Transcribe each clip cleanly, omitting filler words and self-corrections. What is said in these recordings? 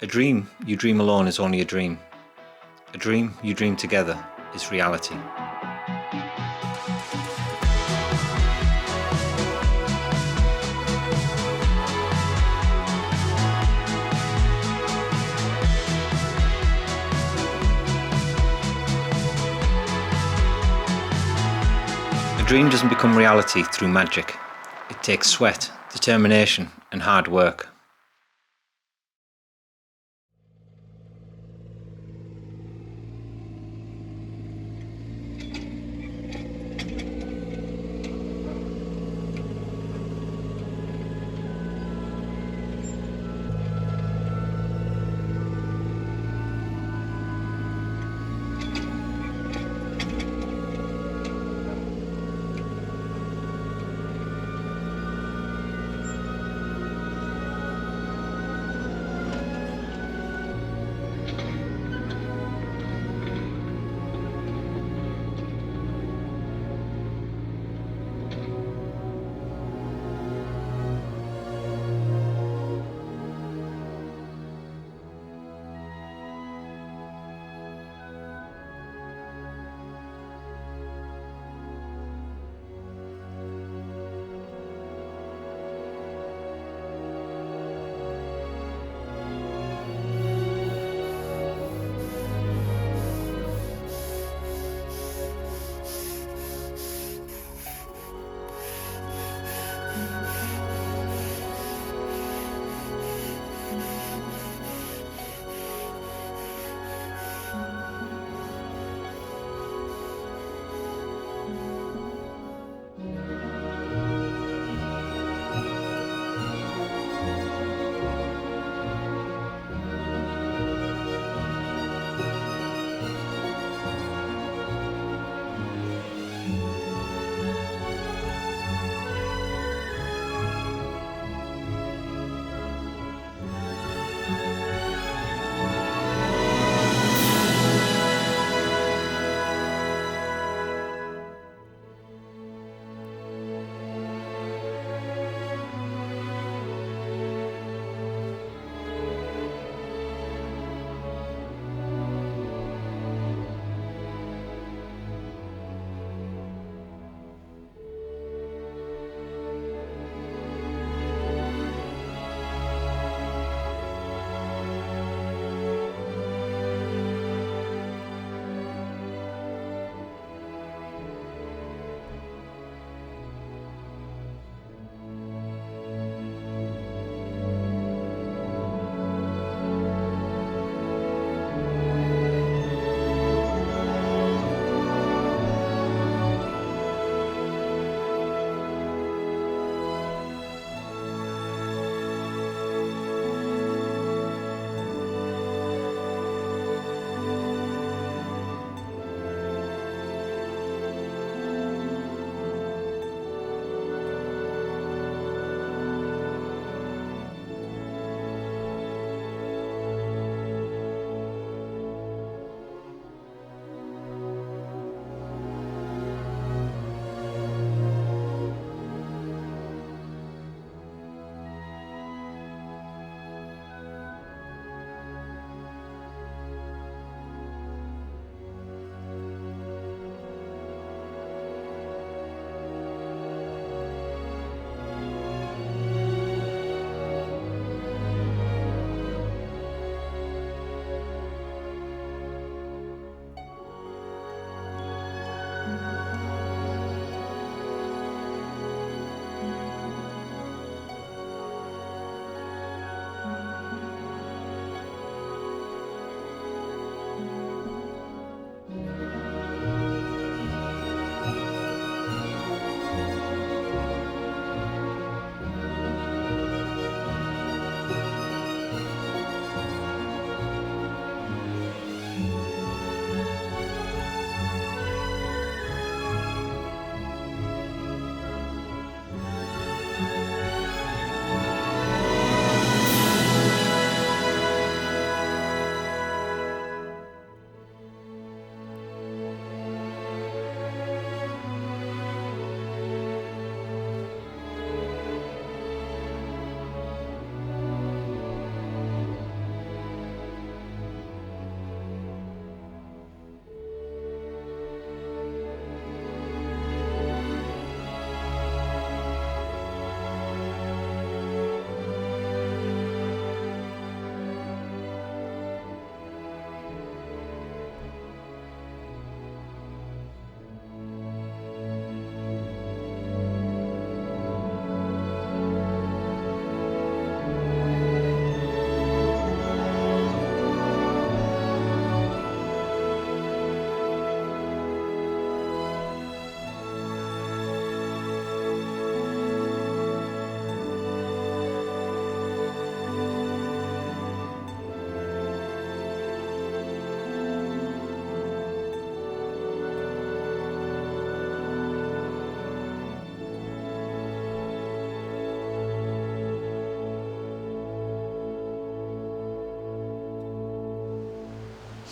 A dream you dream alone is only a dream. A dream you dream together is reality. A dream doesn't become reality through magic. It takes sweat, determination, and hard work.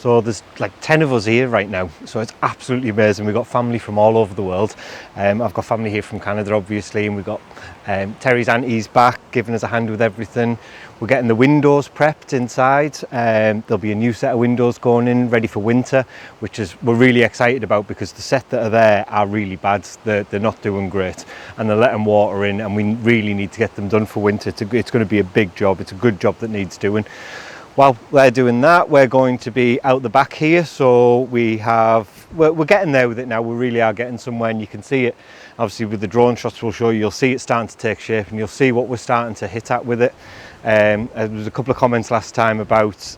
So there's like 10 of us here right now, so it's absolutely amazing. We've got family from all over the world. I've got family here from Canada, obviously, and we've got Terry's auntie's back giving us a hand with everything. We're getting the windows prepped inside. There'll be a new set of windows going in ready for winter, which is we're really excited about, because the set that are there are really bad. They're not doing great, and they're letting water in, and we really need to get them done for winter. It's going to be a big job. It's a good job that needs doing. While they're doing that, we're going to be out the back here. So we're getting there with it now. We really are getting somewhere, and you can see it obviously with the drone shots we'll show you. You'll see it starting to take shape, and you'll see what we're starting to hit at with it. There was a couple of comments last time about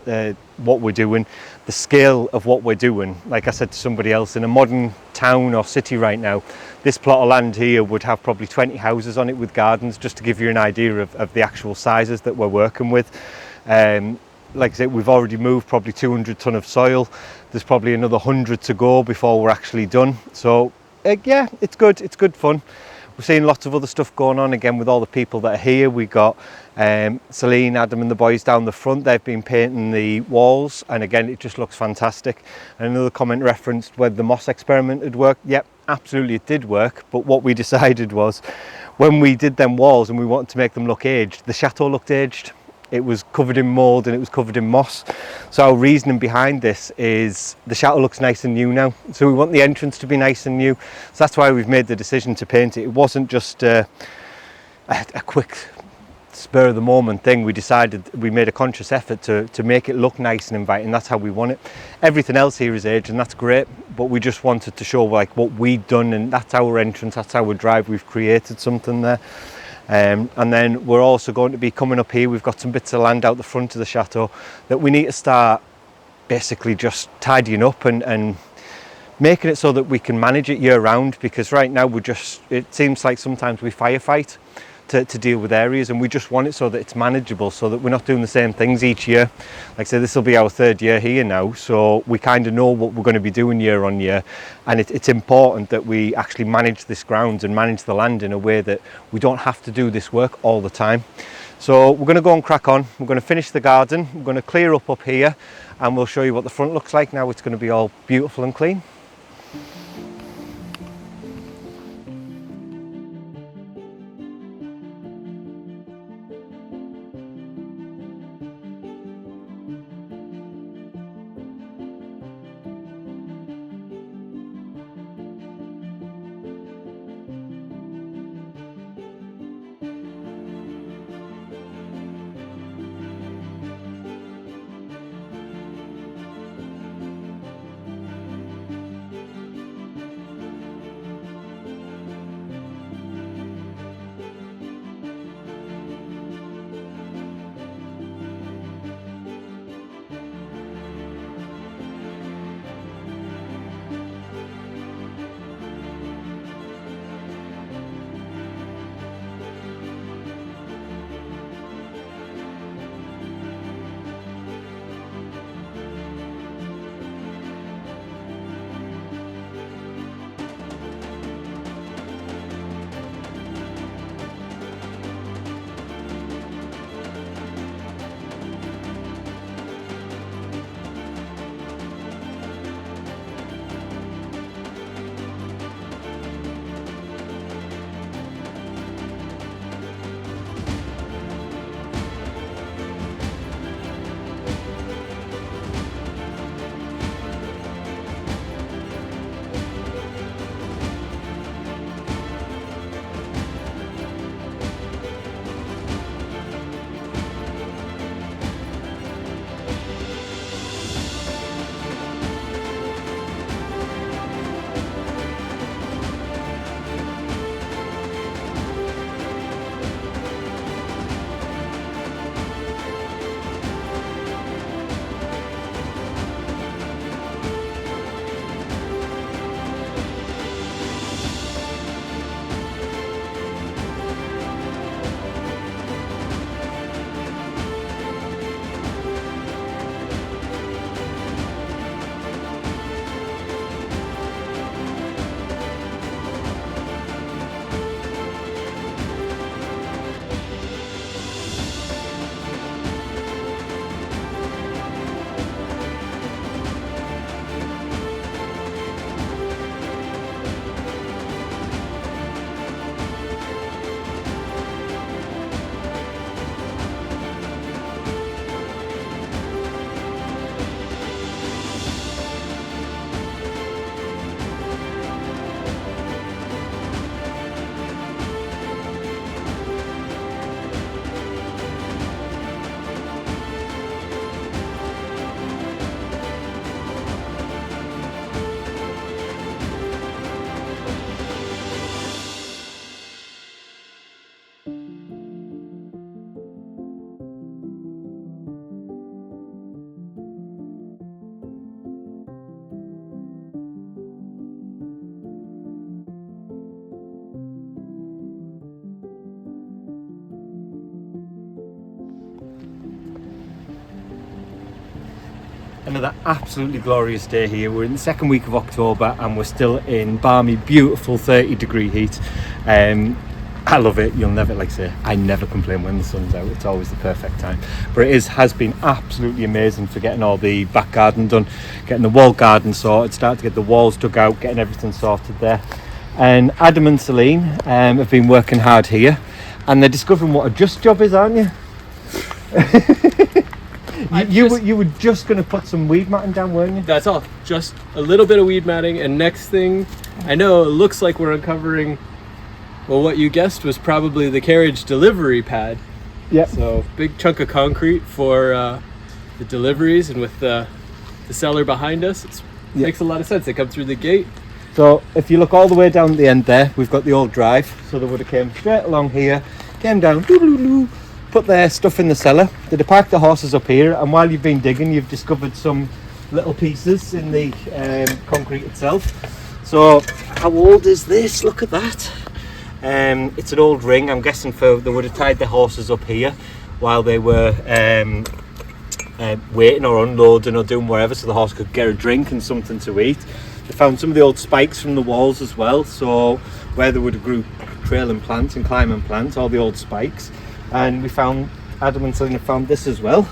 what we're doing, the scale of what we're doing. Like I said to somebody else, in a modern town or city right now, this plot of land here would have probably 20 houses on it with gardens, just to give you an idea of the actual sizes that we're working with. Like I said, we've already moved probably 200 tonne of soil. There's probably another 100 to go before we're actually done. So yeah, it's good fun. We're seeing lots of other stuff going on again with all the people that are here. We got Celine, Adam and the boys down the front. They've been painting the walls, and again it just looks fantastic. And another comment referenced whether the moss experiment had worked. Yep, absolutely it did work, but what we decided was, when we did them walls and we wanted to make them look aged, the chateau looked aged. It was covered in mould and it was covered in moss. So our reasoning behind this is the chateau looks nice and new now. So we want the entrance to be nice and new. So that's why we've made the decision to paint it. It wasn't just a quick spur of the moment thing. We made a conscious effort to make it look nice and inviting. That's how we want it. Everything else here is aged, and that's great, but we just wanted to show like what we'd done, and that's our entrance, that's our drive. We've created something there. And then we're also going to be coming up here. We've got some bits of land out the front of the chateau that we need to start basically just tidying up and making it so that we can manage it year round, because right now it seems like sometimes we firefight to deal with areas, and we just want it so that it's manageable, so that we're not doing the same things each year. Like I said, this will be our 3rd year here now, so we kind of know what we're going to be doing year on year, and it's important that we actually manage this ground and manage the land in a way that we don't have to do this work all the time. So we're going to go and crack on. We're going to finish the garden, we're going to clear up here, and we'll show you what the front looks like now. It's going to be all beautiful and clean. Another absolutely glorious day here. We're in the second week of October and we're still in balmy, beautiful 30-degree heat. I love it. You'll never, like I say, I never complain when the sun's out. It's always the perfect time. But it has been absolutely amazing for getting all the back garden done, getting the wall garden sorted, starting to get the walls dug out, getting everything sorted there. And Adam and Celine have been working hard here, and they're discovering what a just job is, aren't you? You were just going to put some weed matting down, weren't you? That's all. Just a little bit of weed matting, and next thing I know, it looks like we're uncovering, well, what you guessed was probably the carriage delivery pad. Yep. So big chunk of concrete for the deliveries, and with the cellar behind us, it makes a lot of sense. They come through the gate. So if you look all the way down at the end there, we've got the old drive. So they would have came straight along here, came down, doo-doo-doo, put their stuff in the cellar. They'd have parked the horses up here, and while you've been digging, you've discovered some little pieces in the concrete itself. So how old is this? Look at that. It's an old ring. I'm guessing they would have tied the horses up here while they were waiting or unloading or doing whatever, so the horse could get a drink and something to eat. They found some of the old spikes from the walls as well, so where they would have grew trailing plants and climbing plants, all the old spikes. And we found, Adam and Selena found this as well.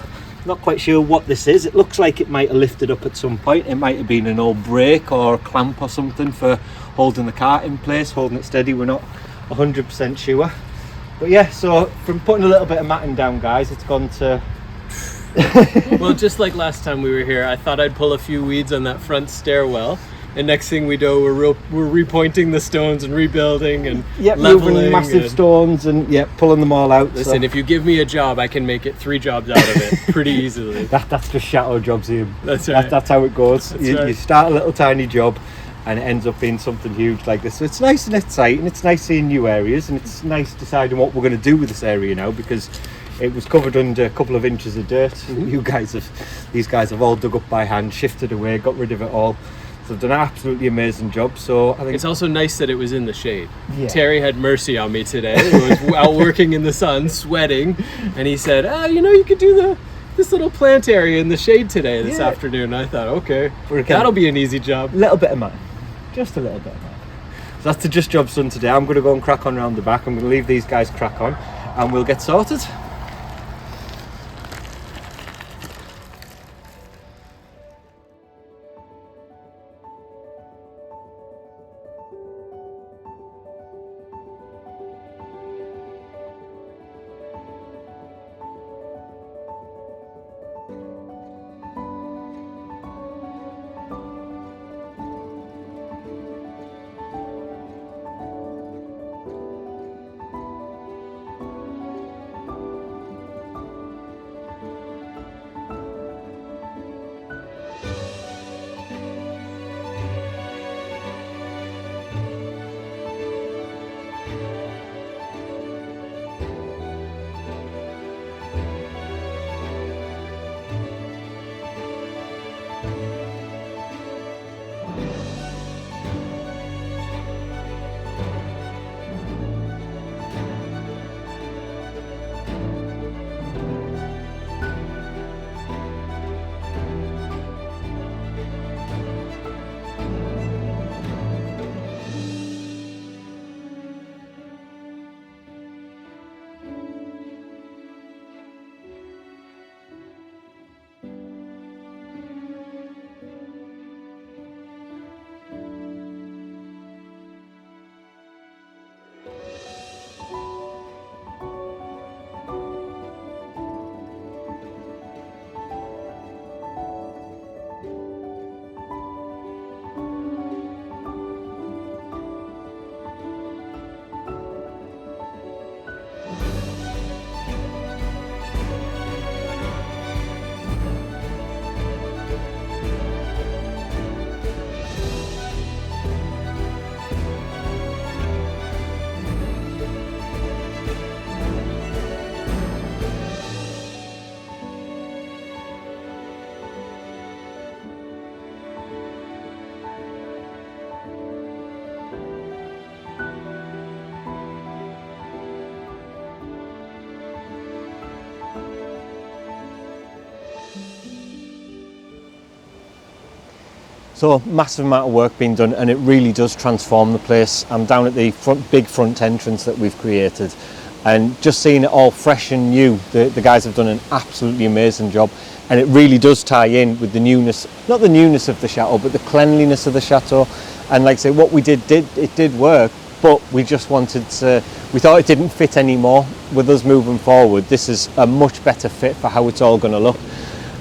Not quite sure what this is. It looks like it might have lifted up at some point. It might have been an old brake or a clamp or something for holding the cart in place, holding it steady. We're not 100% sure. But yeah, so from putting a little bit of matting down, guys, it's gone to... Well, just like last time we were here, I thought I'd pull a few weeds on that front stairwell. And next thing we know, we're repointing the stones and rebuilding and leveling. Moving massive stones and pulling them all out. Listen, if you give me a job, I can make it 3 jobs out of it pretty easily. That's just Chateau jobs here. That's right. That's how it goes. Right. You start a little tiny job and it ends up being something huge like this. So it's nice and exciting. It's nice seeing new areas, and it's nice deciding what we're going to do with this area now, because it was covered under a couple of inches of dirt. Mm-hmm. These guys have all dug up by hand, shifted away, got rid of it all. So they've done an absolutely amazing job. So I think it's also nice that it was in the shade. Yeah. Terry had mercy on me today. I was out working in the sun, sweating, and he said, you could do this little plant area in the shade today, this afternoon. I thought, okay, that'll be an easy job. A little bit of mine. Just a little bit of mine. So that's the just job done today. I'm going to go and crack on around the back. I'm going to leave these guys crack on and we'll get sorted. So massive amount of work being done, and it really does transform the place. I'm down at the big front entrance that we've created, and just seeing it all fresh and new. The guys have done an absolutely amazing job, and it really does tie in with the newness, not the newness of the chateau, but the cleanliness of the chateau. And like I say, what we did work, but we just wanted to, we thought it didn't fit anymore. With us moving forward, this is a much better fit for how it's all going to look.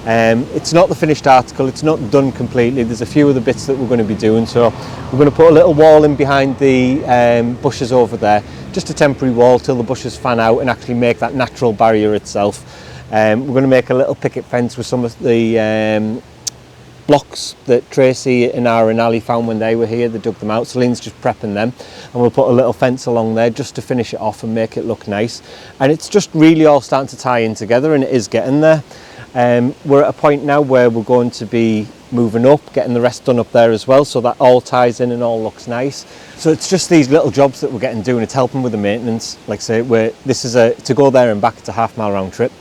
It's not the finished article, it's not done completely. There's a few other bits that we're going to be doing, so we're going to put a little wall in behind the bushes over there, just a temporary wall till the bushes fan out and actually make that natural barrier itself. We're going to make a little picket fence with some of the blocks that Tracy and Aaron and Ali found when they were here. They dug them out, Celine's just prepping them, and we'll put a little fence along there just to finish it off and make it look nice. And it's just really all starting to tie in together, and it is getting there. We're at a point now where we're going to be moving up, getting the rest done up there as well, so that all ties in and all looks nice. So it's just these little jobs that we're getting doing. It's helping with the maintenance. Like I say, this is to go there and back, it's a half-mile round trip.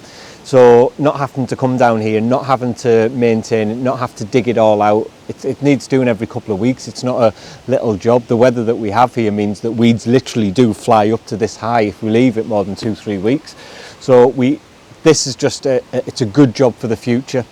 So not having to come down here, not having to maintain it, not have to dig it all out. It needs doing every couple of weeks. It's not a little job. The weather that we have here means that weeds literally do fly up to this high if we leave it more than 2-3 weeks. So this is just it's a good job for the future.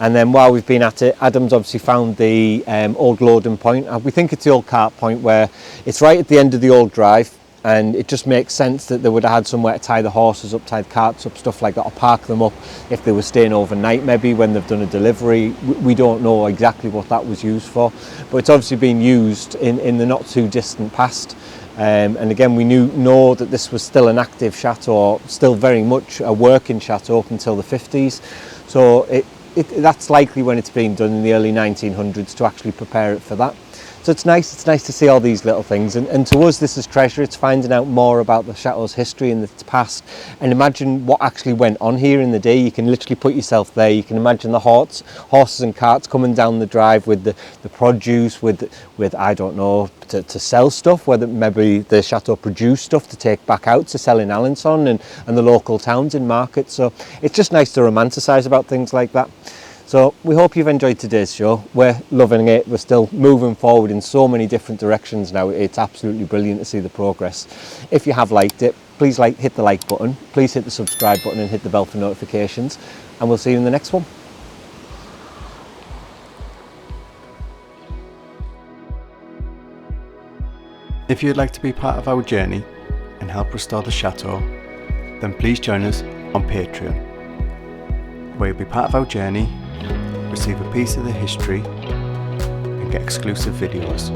And then while we've been at it, Adam's obviously found the old loading point. We think it's the old cart point, where it's right at the end of the old drive, and it just makes sense that they would have had somewhere to tie the horses up, tie the carts up, stuff like that, or park them up if they were staying overnight, maybe when they've done a delivery. We don't know exactly what that was used for, but it's obviously been used in the not too distant past. And again, we know that this was still an active chateau, still very much a working chateau up until the 50s. So that's likely when it's been done in the early 1900s to actually prepare it for that. So it's nice to see all these little things, and to us this is treasure. It's finding out more about the chateau's history and its past, and imagine what actually went on here in the day. You can literally put yourself there. You can imagine the horses and carts coming down the drive with the produce, with I don't know, to sell stuff, whether maybe the chateau produced stuff to take back out to sell in Alençon and the local towns and markets. So it's just nice to romanticise about things like that. So we hope you've enjoyed today's show. We're loving it. We're still moving forward in so many different directions now. It's absolutely brilliant to see the progress. If you have liked it, please hit the like button. Please hit the subscribe button and hit the bell for notifications. And we'll see you in the next one. If you'd like to be part of our journey and help restore the chateau, then please join us on Patreon, where you'll be part of our journey, receive a piece of the history, and get exclusive videos.